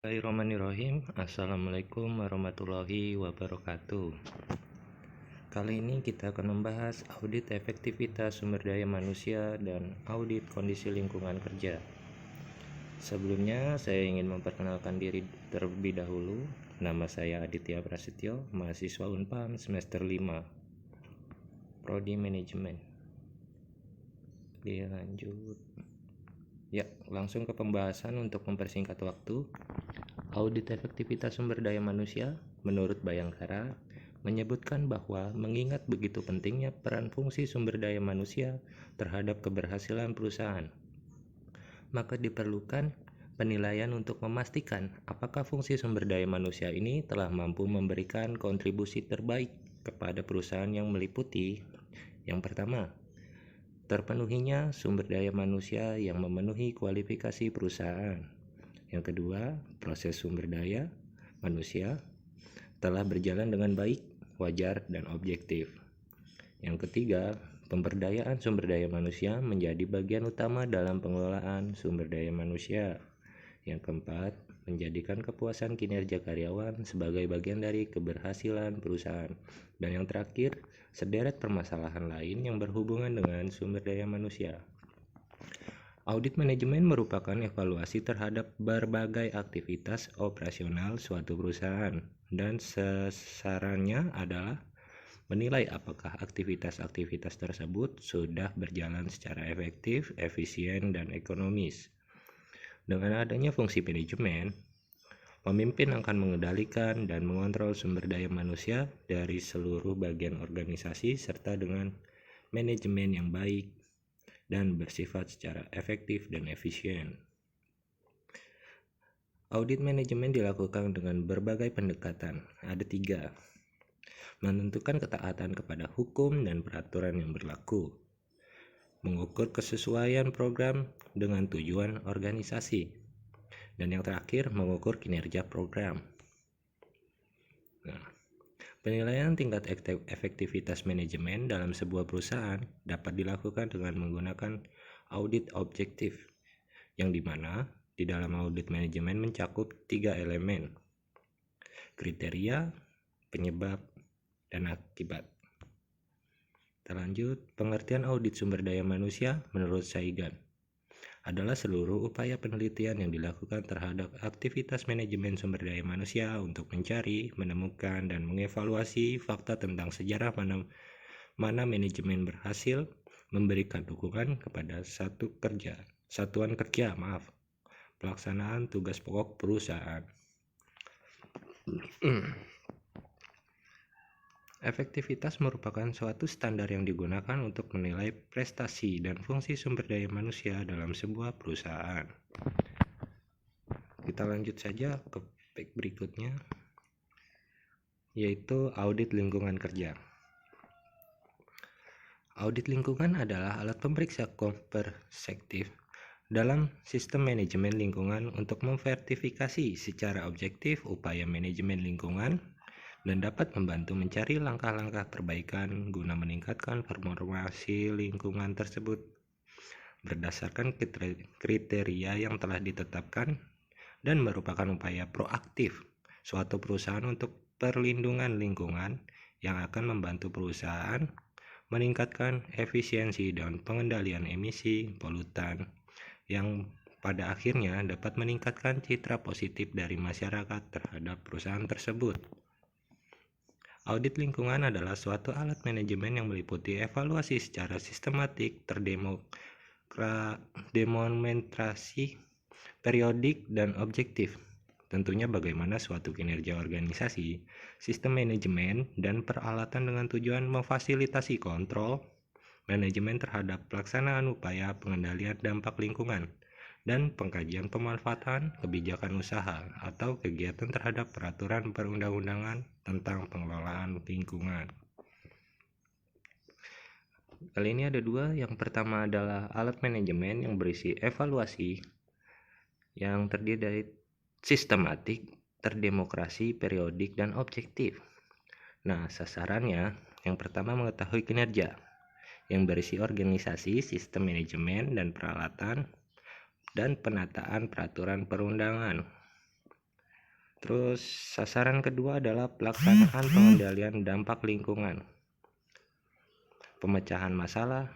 Bismillahirrahmanirrahim. Assalamualaikum warahmatullahi wabarakatuh. Kali ini kita akan membahas audit efektivitas sumber daya manusia dan audit kondisi lingkungan kerja. Sebelumnya saya ingin memperkenalkan diri terlebih dahulu. Nama saya Aditya Prasetyo, mahasiswa Unpam semester 5, Prodi Manajemen. Dilanjut. Ya, langsung ke pembahasan untuk mempersingkat waktu. Audit efektivitas sumber daya manusia, menurut Bayangkara, menyebutkan bahwa mengingat begitu pentingnya peran fungsi sumber daya manusia terhadap keberhasilan perusahaan, maka diperlukan penilaian untuk memastikan apakah fungsi sumber daya manusia ini telah mampu memberikan kontribusi terbaik kepada perusahaan yang meliputi: yang pertama, terpenuhinya sumber daya manusia yang memenuhi kualifikasi perusahaan. Yang kedua, proses sumber daya manusia telah berjalan dengan baik, wajar, dan objektif. Yang ketiga, pemberdayaan sumber daya manusia menjadi bagian utama dalam pengelolaan sumber daya manusia. Yang keempat, menjadikan kepuasan kinerja karyawan sebagai bagian dari keberhasilan perusahaan. Dan yang terakhir, sederet permasalahan lain yang berhubungan dengan sumber daya manusia. Audit manajemen merupakan evaluasi terhadap berbagai aktivitas operasional suatu perusahaan, dan sasarannya adalah menilai apakah aktivitas-aktivitas tersebut sudah berjalan secara efektif, efisien, dan ekonomis. Dengan adanya fungsi manajemen, pemimpin akan mengendalikan dan mengontrol sumber daya manusia dari seluruh bagian organisasi serta dengan manajemen yang baik dan bersifat secara efektif dan efisien. Audit manajemen dilakukan dengan berbagai pendekatan. Ada 3. Menentukan ketaatan kepada hukum dan peraturan yang berlaku. Mengukur kesesuaian program dengan tujuan organisasi. Dan yang terakhir, mengukur kinerja program. Penilaian tingkat efektivitas manajemen dalam sebuah perusahaan dapat dilakukan dengan menggunakan audit objektif, yang dimana di dalam audit manajemen mencakup 3 elemen: kriteria, penyebab, dan akibat. Terlanjut, pengertian audit sumber daya manusia menurut Saigan adalah seluruh upaya penelitian yang dilakukan terhadap aktivitas manajemen sumber daya manusia untuk mencari, menemukan, dan mengevaluasi fakta tentang sejarah mana manajemen berhasil memberikan dukungan kepada satuan kerja pelaksanaan tugas pokok perusahaan. Efektivitas merupakan suatu standar yang digunakan untuk menilai prestasi dan fungsi sumber daya manusia dalam sebuah perusahaan. Kita lanjut saja ke topik berikutnya, yaitu audit lingkungan kerja. Audit lingkungan adalah alat pemeriksa komprehensif dalam sistem manajemen lingkungan untuk memverifikasi secara objektif upaya manajemen lingkungan dan dapat membantu mencari langkah-langkah perbaikan guna meningkatkan performance lingkungan tersebut berdasarkan kriteria yang telah ditetapkan, dan merupakan upaya proaktif suatu perusahaan untuk perlindungan lingkungan yang akan membantu perusahaan meningkatkan efisiensi dan pengendalian emisi polutan yang pada akhirnya dapat meningkatkan citra positif dari masyarakat terhadap perusahaan tersebut. Audit lingkungan adalah suatu alat manajemen yang meliputi evaluasi secara sistematik, terdemonstrasi, periodik, dan objektif. Tentunya bagaimana suatu kinerja organisasi, sistem manajemen, dan peralatan dengan tujuan memfasilitasi kontrol manajemen terhadap pelaksanaan upaya pengendalian dampak lingkungan dan pengkajian pemanfaatan kebijakan usaha atau kegiatan terhadap peraturan perundang-undangan tentang pengelolaan lingkungan. Kali ini ada 2. Yang pertama adalah alat manajemen yang berisi evaluasi yang terdiri dari sistematik, terdemokrasi, periodik, dan objektif. Nah, sasarannya yang pertama mengetahui kinerja yang berisi organisasi, sistem manajemen, dan peralatan, dan penataan peraturan perundangan. Terus sasaran kedua adalah pelaksanaan pengendalian dampak lingkungan, pemecahan masalah,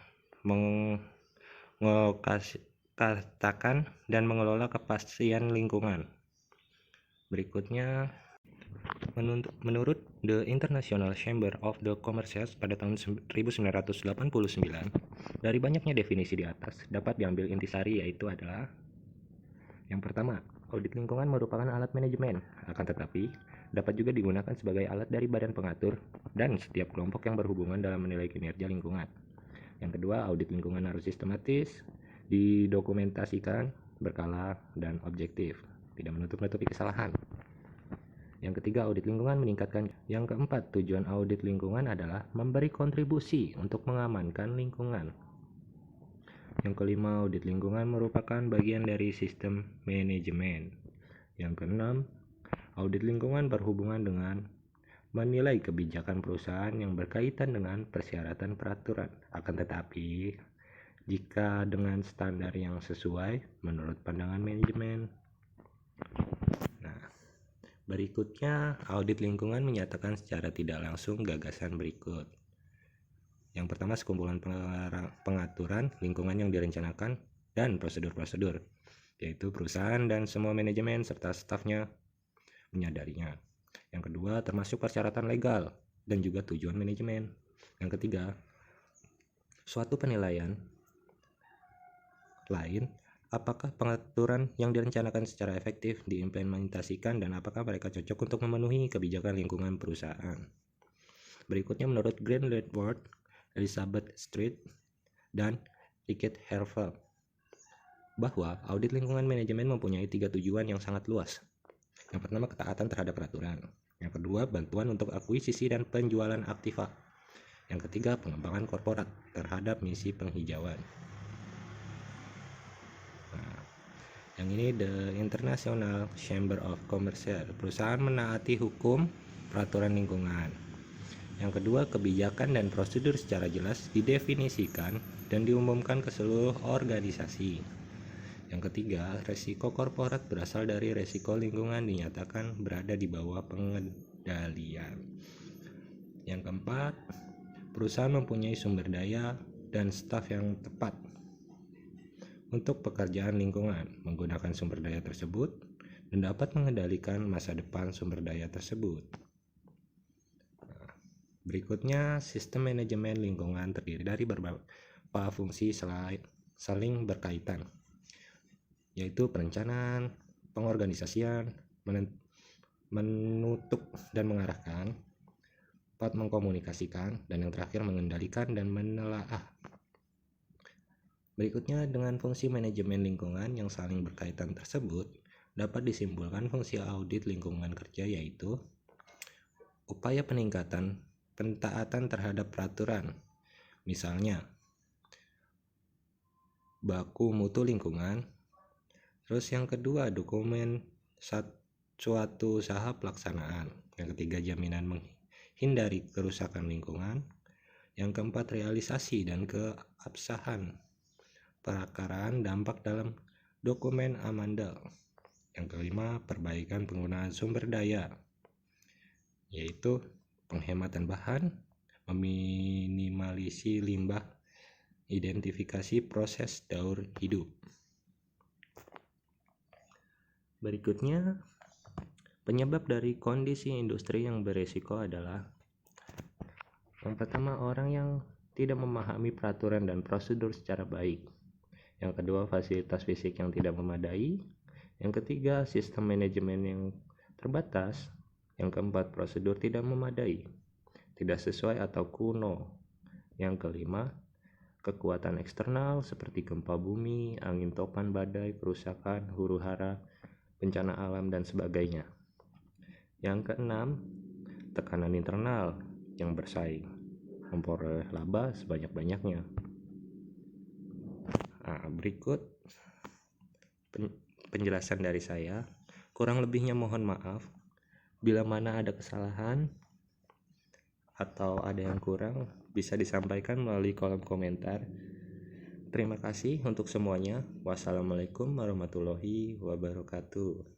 mengkatakan dan mengelola kepastian lingkungan. Berikutnya, menurut The International Chamber of the Commerce pada tahun 1989, dari banyaknya definisi di atas dapat diambil intisari, yaitu adalah yang pertama, audit lingkungan merupakan alat manajemen, akan tetapi dapat juga digunakan sebagai alat dari badan pengatur dan setiap kelompok yang berhubungan dalam menilai kinerja lingkungan. Yang kedua, audit lingkungan harus sistematis, didokumentasikan, berkala, dan objektif, tidak menutup-nutupi kesalahan. Yang ketiga, audit lingkungan meningkatkan. Yang keempat, tujuan audit lingkungan adalah memberi kontribusi untuk mengamankan lingkungan. Yang kelima, audit lingkungan merupakan bagian dari sistem manajemen. Yang keenam, audit lingkungan berhubungan dengan menilai kebijakan perusahaan yang berkaitan dengan persyaratan peraturan. Akan tetapi, jika dengan standar yang sesuai menurut pandangan manajemen. Nah, berikutnya, audit lingkungan menyatakan secara tidak langsung gagasan berikut. Yang pertama, sekumpulan pengaturan lingkungan yang direncanakan dan prosedur-prosedur, yaitu perusahaan dan semua manajemen serta stafnya menyadarinya. Yang kedua, termasuk persyaratan legal dan juga tujuan manajemen. Yang ketiga, suatu penilaian lain, apakah pengaturan yang direncanakan secara efektif diimplementasikan dan apakah mereka cocok untuk memenuhi kebijakan lingkungan perusahaan. Berikutnya, menurut Green Ledward, Elizabeth Street, dan Ricket Hervel, bahwa audit lingkungan manajemen mempunyai 3 tujuan yang sangat luas. Yang pertama, ketaatan terhadap peraturan. Yang kedua, bantuan untuk akuisisi dan penjualan aktiva. Yang ketiga, pengembangan korporat terhadap misi penghijauan. Nah, yang ini The International Chamber of Commerce. Perusahaan menaati hukum peraturan lingkungan. Yang kedua, kebijakan dan prosedur secara jelas didefinisikan dan diumumkan ke seluruh organisasi. Yang ketiga, resiko korporat berasal dari resiko lingkungan dinyatakan berada di bawah pengendalian. Yang keempat, perusahaan mempunyai sumber daya dan staf yang tepat untuk pekerjaan lingkungan, menggunakan sumber daya tersebut dan dapat mengendalikan masa depan sumber daya tersebut. Berikutnya, sistem manajemen lingkungan terdiri dari beberapa fungsi saling berkaitan, yaitu perencanaan, pengorganisasian, menutup dan mengarahkan, mengkomunikasikan, dan yang terakhir mengendalikan dan menelaah. Berikutnya, dengan fungsi manajemen lingkungan yang saling berkaitan tersebut, dapat disimpulkan fungsi audit lingkungan kerja, yaitu upaya pentaatan terhadap peraturan, misalnya baku mutu lingkungan. Terus yang kedua, dokumen suatu usaha pelaksanaan. Yang ketiga, jaminan menghindari kerusakan lingkungan. Yang keempat, realisasi dan keabsahan perakaraan dampak dalam dokumen amandel. Yang kelima, perbaikan penggunaan sumber daya, yaitu penghematan bahan, meminimalisasi limbah, identifikasi proses daur hidup. Berikutnya, penyebab dari kondisi industri yang beresiko adalah yang pertama, orang yang tidak memahami peraturan dan prosedur secara baik. Yang kedua, fasilitas fisik yang tidak memadai. Yang ketiga, sistem manajemen yang terbatas. Yang keempat, prosedur tidak memadai, tidak sesuai atau kuno. Yang kelima, kekuatan eksternal seperti gempa bumi, angin topan badai, kerusakan, huru-hara, bencana alam, dan sebagainya. Yang keenam, tekanan internal yang bersaing, memperoleh laba sebanyak-banyaknya. Berikut penjelasan dari saya. Kurang lebihnya mohon maaf. Bila mana ada kesalahan atau ada yang kurang, bisa disampaikan melalui kolom komentar. Terima kasih untuk semuanya. Wassalamualaikum warahmatullahi wabarakatuh.